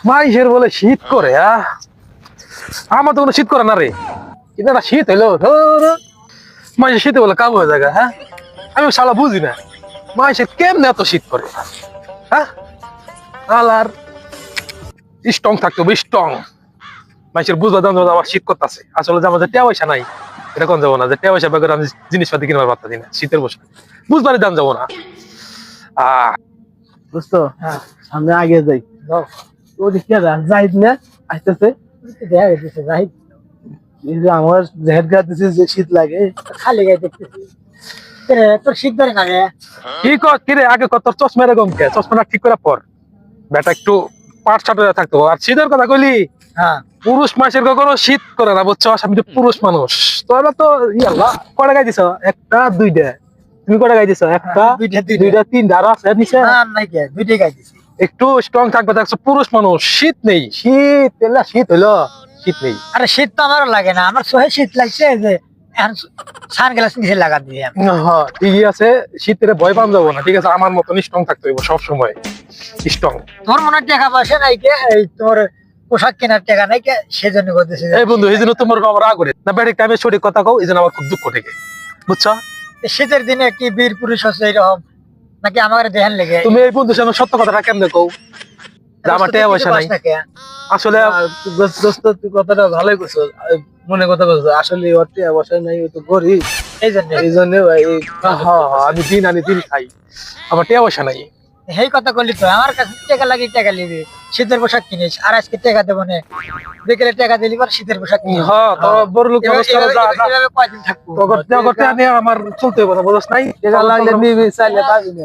মাইশের বলে শীত করে আমার তো কোনো শীত করে না রে, কিন্তু একটা শীত হইলো মাইশের শীতে বলে কাবু হয়ে যায় হ্যাঁ। আমি শালা বুঝি না মাইশের কেমনে এত শীত করে হ্যাঁ। আলার স্ট্রং থাকতে হবে, স্ট্রং। মাইশের বুঝবা দাম আমার শীত করতেছে, আসলে যে আমাদের টেয়া পয়সা নাই এটা কোন যাবো না, যে টেয়া পয়সা বেগর আমি জিনিসপাতি কিনবার পারতাছি না শীতের বসে, বুঝবারই দাম যাবো না। বুঝতো সামনে আগে যাই ওদিকে যাই না আসতেছে দেখা গেছে যাই আমার জেহেদ গা দিছে যে শীত লাগে খালি গায়ে দেখতেছি তোর শীত ধরে না রে কি কর কি রে, আগে কত চশমা এরকম কে, চশমাটা ঠিক করে পর বেটা, একটু পাট ছাট হয়ে থাকতো। আর শীতের কথা কইলি, হ্যাঁ পুরুষ মানুষের কখনো শীত করে না বুঝছো, আমি তো পুরুষ মানুষ। তোরা তো কটা গাই দিছ, একটা দুইটা, তুমি কটা গাই দিছ, একটা দুইটা তিনটা আরো আছে নিচে, নাই কে দুইটাই গাই দিছি একটু স্ট্রং থাকবে, দেখছো পুরুষ মানুষ। শীত নেই, শীত এলা শীত হইলো, শীত নেই। আরে শীত তো আমারও লাগে না, আমার সহে শীত লাগছে যে এখন সানগ্লাস নিচে লাগা দিয়ে হ্যাঁ ঠিকই আছে, শীতের ভয় পান যাবো না, ঠিক আছে। আমার মতন স্ট্রং থাকতে হইব সব সময়, স্ট্রং। তোর মনে হয় টাকা পয়সা নাই কে, এই তোর পোশাক কেনার টাকা নাই কে, সেজন্য করতেছে এই বন্ধু, এই জন্য তোমার আমার রাগ করে না, ব্যাটিক টাইমে সঠিক কথা কও, এই জন্য আমার খুব দুঃখ থেকে, বুঝছো। শীতের দিনে কি বীর পুরুষ হচ্ছে এরকম নাকি আমার দেহান লেগে তুমি এই বন্ধুর সামনে সত্য কথাটা কেমনে কও যে আমার টাকা পয়সা নাই। আসলে দোস্ত তুই কথাটা ভালোই করছো, মনে কথা বলছো, আসলে ওর টাকা পয়সা নাই, ও তো গরিব, এই জন্য আমি দিন আনি দিন খাই, আমার টাকা পয়সা নাই। সেই কথা করলি তো, আমার কাছে টাকা লাগি টাকা নিবি, শীতের পোশাক কিনিস, আর আজকে টাকা দেবো না, বিকেলে টাকা দিলি পর শীতের পোশাক কিনিস। হ্যাঁ তো বড় লোক এভাবে কয়দিন থাকবো, আমার চলতে হবে না, বুঝছ নাই, টাকা লাগলে নিবি, চাইলে পাবি না।